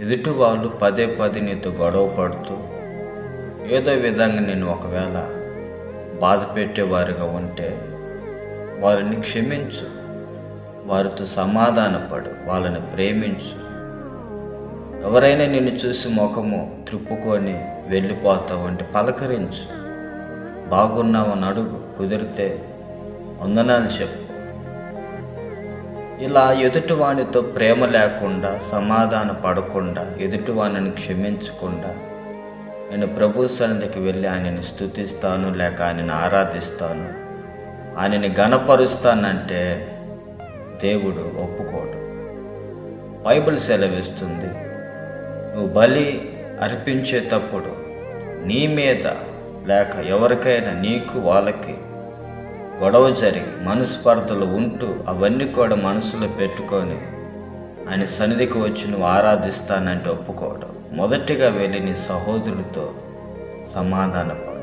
ఎదుటి వాళ్ళు పదే పదే నీతో గొడవ పడుతూ ఏదో విధంగా నేను ఒకవేళ బాధ పెట్టేవారుగా ఉంటే వారిని క్షమించు, వారితో సమాధానపడు, వాళ్ళని ప్రేమించు. ఎవరైనా నిన్ను చూసి ముఖము త్రిప్పుకొని వెళ్ళిపోతావు అంటే పలకరించు, బాగున్నావని అడుగు, కుదిరితే వందనాలు చెప్పు. ఇలా ఎదుటివానితో ప్రేమ లేకుండా, సమాధాన పడకుండా, ఎదుటివానిని క్షమించకుండా నేను ప్రభు సన్నిధికి వెళ్ళి ఆయనని స్తుతిస్తాను, లేక ఆయనని ఆరాధిస్తాను, ఆయనని ఘనపరుస్తానంటే దేవుడు ఒప్పుకోడు. బైబిల్ సెలవిస్తుంది, నువ్వు బలి అర్పించేటప్పుడు నీ మీద లేక ఎవరికైనా నీకు వాళ్ళకి గొడవ జరిగి మనస్పర్ధలు ఉంటూ అవన్నీ కూడా మనసులో పెట్టుకొని ఆయన సన్నిధికి వచ్చి నువ్వు ఆరాధిస్తానంటే ఒప్పుకోవడం. మొదటిగా వెళ్ళి నీ సహోదరుడితో సమాధానపడు.